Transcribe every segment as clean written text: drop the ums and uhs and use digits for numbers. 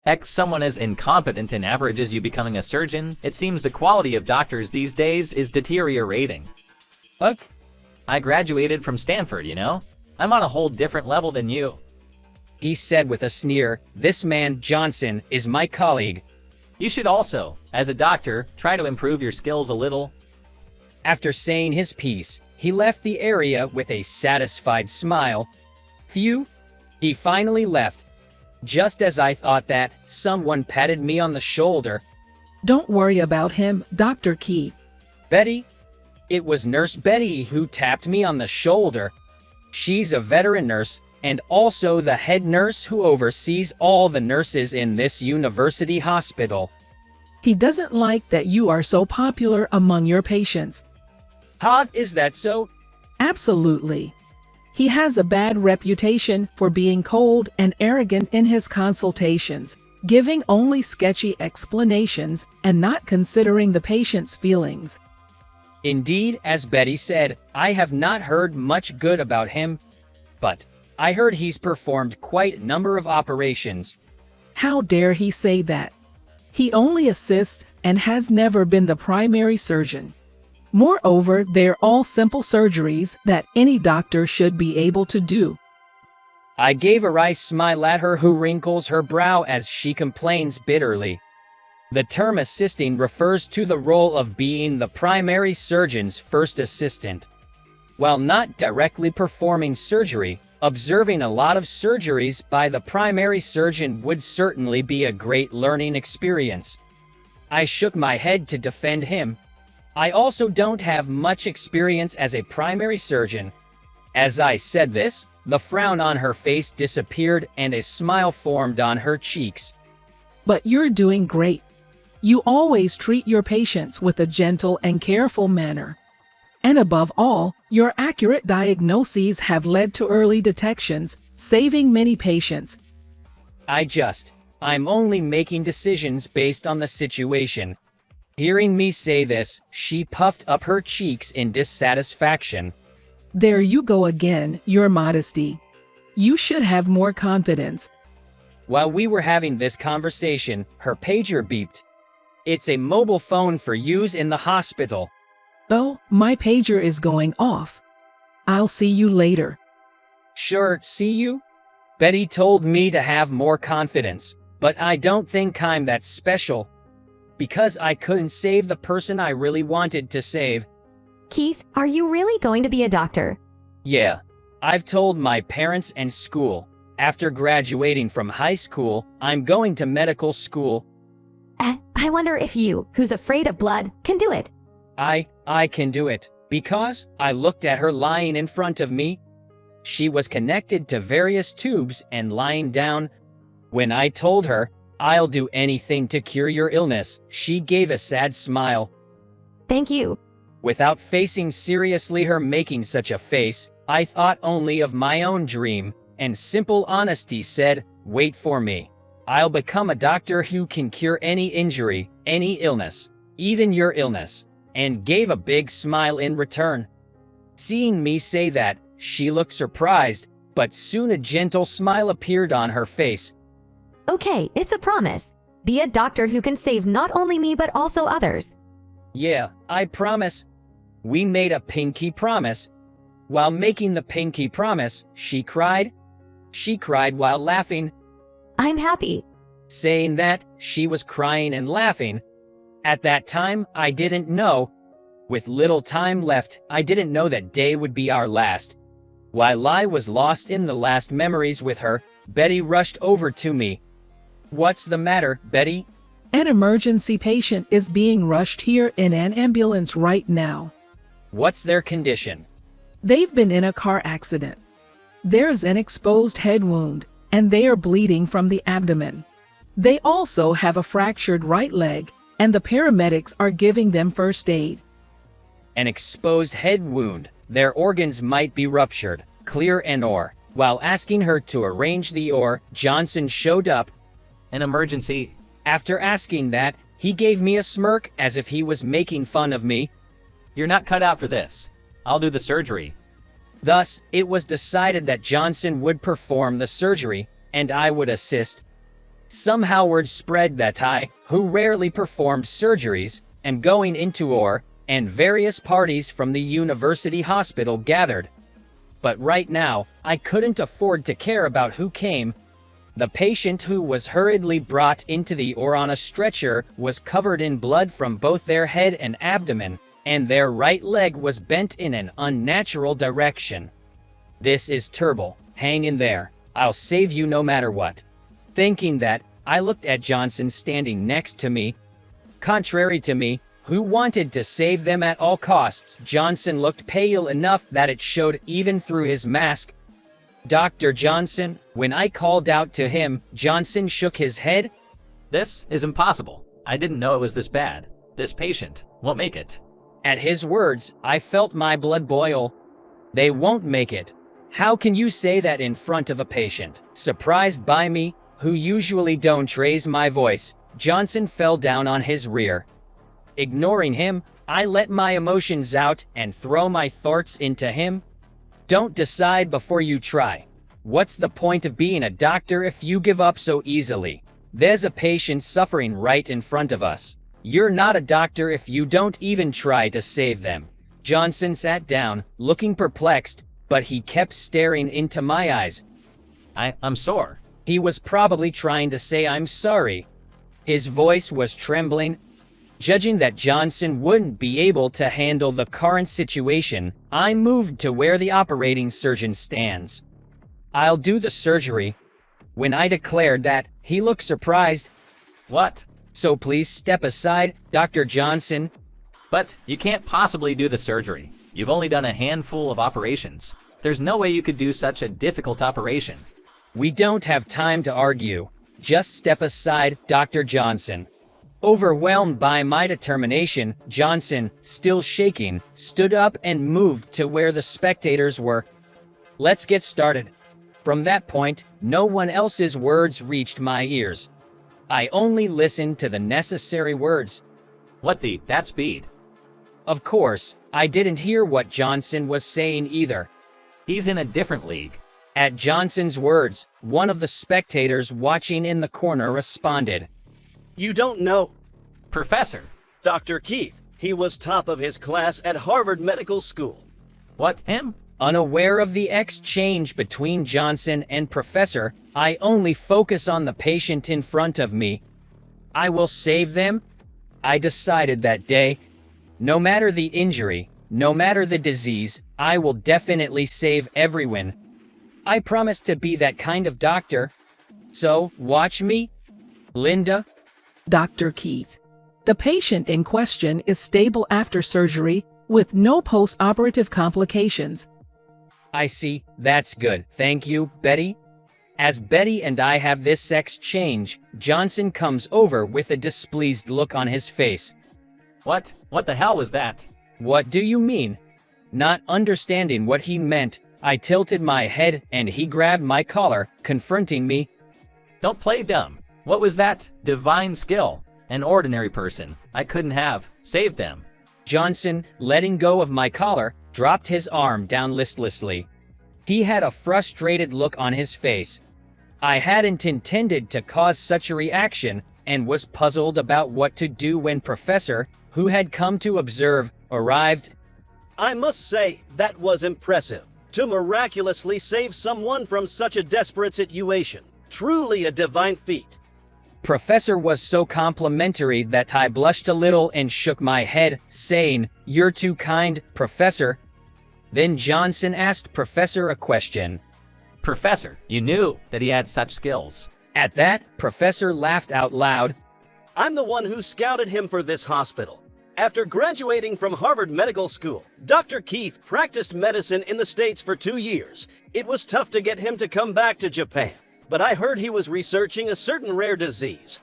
Heck, someone as incompetent and average as you becoming a surgeon, it seems the quality of doctors these days is deteriorating. Look, I graduated from Stanford, you know? I'm on a whole different level than you. He said with a sneer, "This man, Johnson, is my colleague." You should also, as a doctor, try to improve your skills a little. After saying his piece, he left the area with a satisfied smile. Phew! He finally left. Just as I thought that, someone patted me on the shoulder. Don't worry about him, Dr. Keith. Betty? It was Nurse Betty who tapped me on the shoulder. She's a veteran nurse, and also the head nurse who oversees all the nurses in this university hospital. He doesn't like that you are so popular among your patients. Ha, is that so? Absolutely. He has a bad reputation for being cold and arrogant in his consultations, giving only sketchy explanations and not considering the patient's feelings. Indeed, as Betty said, I have not heard much good about him, but I heard he's performed quite a number of operations. How dare he say that? He only assists and has never been the primary surgeon. Moreover, they're all simple surgeries that any doctor should be able to do. I gave a wry smile at her, who wrinkles her brow as she complains bitterly. The term assisting refers to the role of being the primary surgeon's first assistant. While not directly performing surgery, observing a lot of surgeries by the primary surgeon would certainly be a great learning experience. I shook my head to defend him. I also don't have much experience as a primary surgeon. As I said this, the frown on her face disappeared and a smile formed on her cheeks. But you're doing great. You always treat your patients with a gentle and careful manner. And above all, your accurate diagnoses have led to early detections, saving many patients. I'm only making decisions based on the situation. Hearing me say this, she puffed up her cheeks in dissatisfaction. There you go again, your modesty. You should have more confidence. While we were having this conversation, her pager beeped. It's a mobile phone for use in the hospital. Oh, my pager is going off. I'll see you later. Sure, see you? Betty told me to have more confidence, but I don't think I'm that special. Because I couldn't save the person I really wanted to save. Keith, are you really going to be a doctor? Yeah, I've told my parents and school. After graduating from high school, I'm going to medical school. I wonder if you, who's afraid of blood, can do it. I can do it, because I looked at her lying in front of me. She was connected to various tubes and lying down. When I told her, "I'll do anything to cure your illness," she gave a sad smile. Thank you. Without facing seriously her making such a face, I thought only of my own dream, and simple honesty said, "Wait for me. I'll become a doctor who can cure any injury, any illness, even your illness," and gave a big smile in return. Seeing me say that, she looked surprised, but soon a gentle smile appeared on her face. Okay, it's a promise. Be a doctor who can save not only me but also others. Yeah, I promise. We made a pinky promise. While making the pinky promise, she cried. She cried while laughing. I'm happy. Saying that, she was crying and laughing. At that time, I didn't know. With little time left, I didn't know that day would be our last. While I was lost in the last memories with her, Betty rushed over to me. What's the matter, Betty? An emergency patient is being rushed here in an ambulance right now. What's their condition? They've been in a car accident. There's an exposed head wound, and they are bleeding from the abdomen. They also have a fractured right leg, and the paramedics are giving them first aid. An exposed head wound. Their organs might be ruptured. Clear an oar. While asking her to arrange the oar, Johnson showed up. An emergency. After asking that, he gave me a smirk as if he was making fun of me. You're not cut out for this. I'll do the surgery. Thus, it was decided that Johnson would perform the surgery, and I would assist. Somehow word spread that I, who rarely performed surgeries, am going into OR, and various parties from the university hospital gathered. But right now, I couldn't afford to care about who came. The patient who was hurriedly brought into the OR on a stretcher was covered in blood from both their head and abdomen, and their right leg was bent in an unnatural direction. This is terrible. Hang in there. I'll save you no matter what. Thinking that, I looked at Johnson standing next to me. Contrary to me, who wanted to save them at all costs, Johnson looked pale enough that it showed even through his mask. Dr. Johnson, when I called out to him, Johnson shook his head. This is impossible. I didn't know it was this bad. This patient won't make it. At his words, I felt my blood boil. They won't make it. How can you say that in front of a patient? Surprised by me, who usually don't raise my voice, Johnson fell down on his rear. Ignoring him, I let my emotions out and throw my thoughts into him. Don't decide before you try. What's the point of being a doctor if you give up so easily? There's a patient suffering right in front of us. You're not a doctor if you don't even try to save them. Johnson sat down, looking perplexed, but he kept staring into my eyes. I'm sore. He was probably trying to say I'm sorry. His voice was trembling. Judging that Johnson wouldn't be able to handle the current situation, I moved to where the operating surgeon stands. I'll do the surgery. When I declared that, he looked surprised. What? So please step aside, Dr. Johnson. But you can't possibly do the surgery. You've only done a handful of operations. There's no way you could do such a difficult operation. We don't have time to argue. Just step aside, Dr. Johnson. Overwhelmed by my determination, Johnson, still shaking, stood up and moved to where the spectators were. Let's get started. From that point, no one else's words reached my ears. I only listened to the necessary words. What that speed? Of course, I didn't hear what Johnson was saying either. He's in a different league. At Johnson's words, one of the spectators watching in the corner responded. You don't know Professor. Dr. Keith. He was top of his class at Harvard Medical School. What, him? Unaware of the exchange between Johnson and Professor, I only focus on the patient in front of me. I will save them. I decided that day. No matter the injury, no matter the disease, I will definitely save everyone. I promise to be that kind of doctor. So, watch me. Linda. Dr. Keith. The patient in question is stable after surgery with no post-operative complications. I see. That's good. Thank you, Betty. As Betty and I have this exchange, Johnson comes over with a displeased look on his face. What the hell was that? What do you mean? Not understanding what he meant, I tilted my head and he grabbed my collar, confronting me. Don't play dumb. What was that? Divine skill. An ordinary person. I couldn't have saved them. Johnson, letting go of my collar, dropped his arm down listlessly. He had a frustrated look on his face. I hadn't intended to cause such a reaction and was puzzled about what to do when Professor, who had come to observe, arrived. I must say, that was impressive. To miraculously save someone from such a desperate situation. Truly a divine feat. Professor was so complimentary that I blushed a little and shook my head, saying, "You're too kind, Professor." Then Johnson asked Professor a question. Professor, you knew that he had such skills. At that, Professor laughed out loud. I'm the one who scouted him for this hospital. After graduating from Harvard Medical School, Dr. Keith practiced medicine in the States for 2 years. It was tough to get him to come back to Japan, but I heard he was researching a certain rare disease.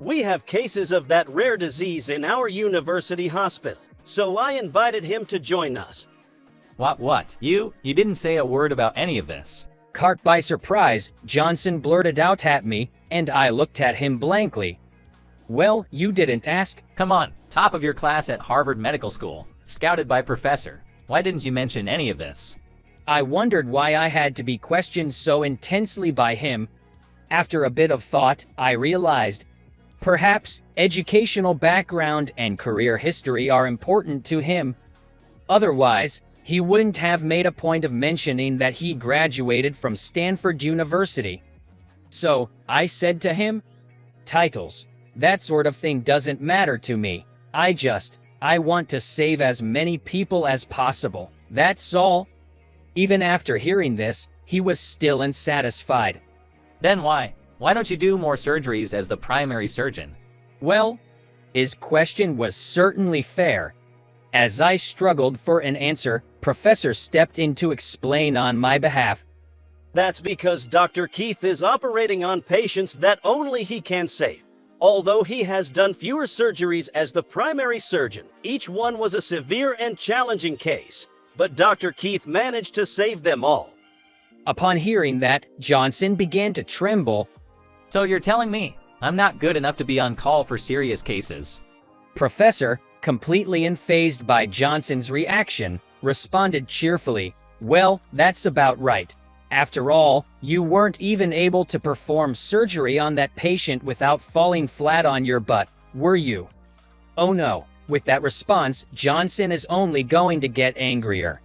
We have cases of that rare disease in our university hospital, so I invited him to join us. What? You didn't say a word about any of this. Caught by surprise, Johnson blurted out at me, and I looked at him blankly. Well, you didn't ask. Come on, top of your class at Harvard Medical School, scouted by Professor. Why didn't you mention any of this? I wondered why I had to be questioned so intensely by him. After a bit of thought, I realized perhaps educational background and career history are important to him. Otherwise, he wouldn't have made a point of mentioning that he graduated from Stanford University. So, I said to him, "Titles, that sort of thing doesn't matter to me. I want to save as many people as possible. That's all." Even after hearing this, he was still unsatisfied. Then why? Why don't you do more surgeries as the primary surgeon? Well, his question was certainly fair. As I struggled for an answer, Professor stepped in to explain on my behalf. That's because Dr. Keith is operating on patients that only he can save. Although he has done fewer surgeries as the primary surgeon, each one was a severe and challenging case. But Dr. Keith managed to save them all. Upon hearing that, Johnson began to tremble. So you're telling me I'm not good enough to be on call for serious cases? Professor, completely unfazed by Johnson's reaction, responded cheerfully, "Well, that's about right. After all, you weren't even able to perform surgery on that patient without falling flat on your butt, were you?" Oh no. With that response, Johnson is only going to get angrier.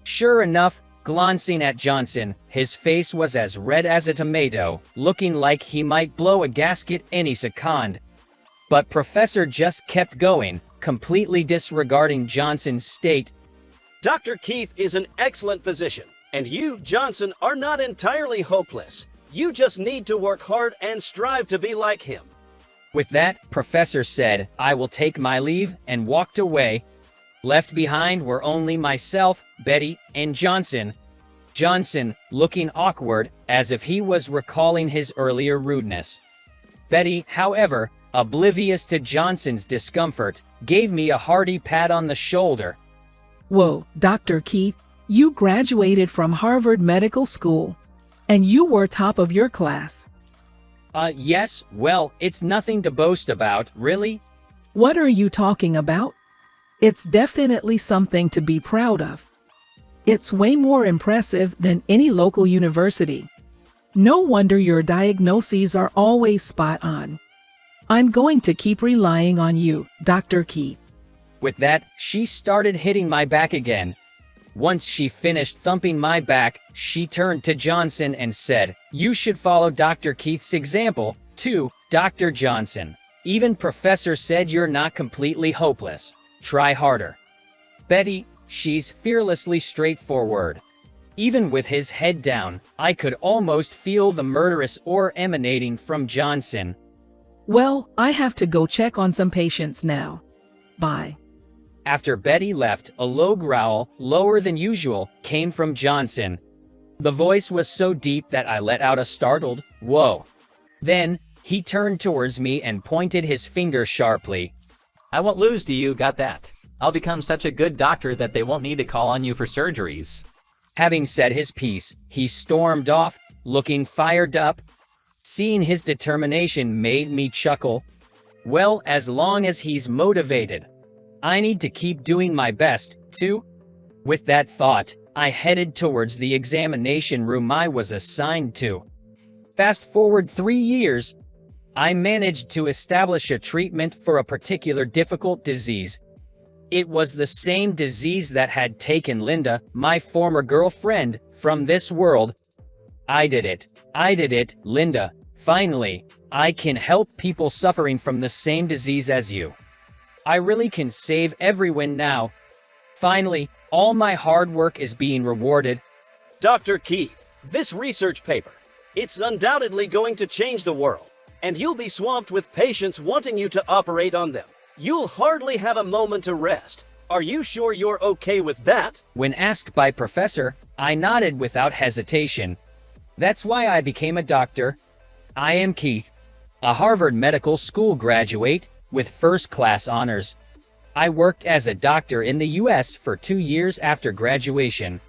Sure enough, glancing at Johnson, his face was as red as a tomato, looking like he might blow a gasket any second. But Professor just kept going, completely disregarding Johnson's state. Dr. Keith is an excellent physician, and you, Johnson, are not entirely hopeless. You just need to work hard and strive to be like him. With that, Professor said, "I will take my leave," and walked away. Left behind were only myself, Betty, and Johnson. Johnson, looking awkward, as if he was recalling his earlier rudeness. Betty, however, oblivious to Johnson's discomfort, gave me a hearty pat on the shoulder. Whoa, Dr. Keith, you graduated from Harvard Medical School, and you were top of your class. Yes, well, it's nothing to boast about, really. What are you talking about? It's definitely something to be proud of. It's way more impressive than any local university. No wonder your diagnoses are always spot on. I'm going to keep relying on you, Dr. Keith. With that, she started hitting my back again. Once she finished thumping my back, she turned to Johnson and said, "You should follow Dr. Keith's example, too, Dr. Johnson. Even Professor said you're not completely hopeless. Try harder." Betty, she's fearlessly straightforward. Even with his head down, I could almost feel the murderous aura emanating from Johnson. Well, I have to go check on some patients now. Bye. After Betty left, a low growl, lower than usual, came from Johnson. The voice was so deep that I let out a startled, "Whoa." Then, he turned towards me and pointed his finger sharply. "I won't lose to you, got that? I'll become such a good doctor that they won't need to call on you for surgeries." Having said his piece, he stormed off, looking fired up. Seeing his determination made me chuckle. Well, as long as he's motivated. I need to keep doing my best, too. With that thought, I headed towards the examination room I was assigned to. Fast forward 3 years, I managed to establish a treatment for a particular difficult disease. It was the same disease that had taken Linda, my former girlfriend, from this world. I did it, Linda. Finally, I can help people suffering from the same disease as you. I really can save everyone now. Finally, all my hard work is being rewarded. Dr. Keith, this research paper, it's undoubtedly going to change the world, and you'll be swamped with patients wanting you to operate on them. You'll hardly have a moment to rest. Are you sure you're okay with that? When asked by Professor, I nodded without hesitation. That's why I became a doctor. I am Keith, a Harvard Medical School graduate with first-class honors. I worked as a doctor in the US for 2 years after graduation.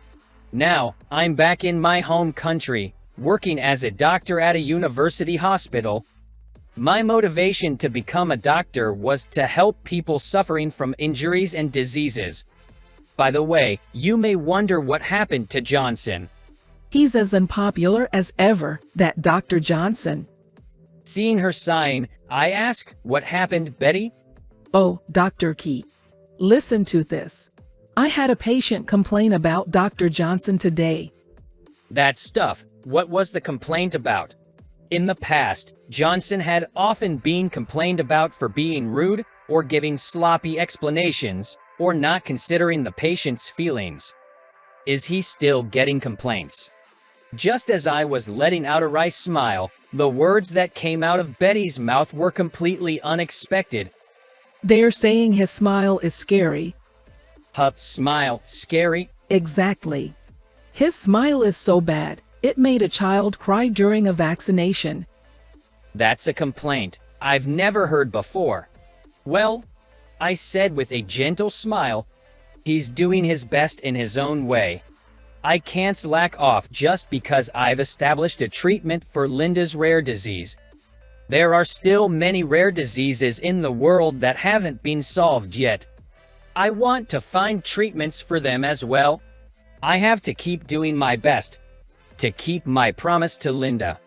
Now, I'm back in my home country, working as a doctor at a university hospital. My motivation to become a doctor was to help people suffering from injuries and diseases. By the way, you may wonder what happened to Johnson. He's as unpopular as ever, that Dr. Johnson. Seeing her sighing, I ask, what happened, Betty? Oh, Dr. Keith. Listen to this. I had a patient complain about Dr. Johnson today. That stuff, what was the complaint about? In the past, Johnson had often been complained about for being rude, or giving sloppy explanations, or not considering the patient's feelings. Is he still getting complaints? Just as I was letting out a wry smile, the words that came out of Betty's mouth were completely unexpected. They're saying his smile is scary. Smile, scary? Exactly. His smile is so bad, it made a child cry during a vaccination. That's a complaint I've never heard before. Well, I said with a gentle smile, he's doing his best in his own way. I can't slack off just because I've established a treatment for Linda's rare disease. There are still many rare diseases in the world that haven't been solved yet. I want to find treatments for them as well. I have to keep doing my best to keep my promise to Linda.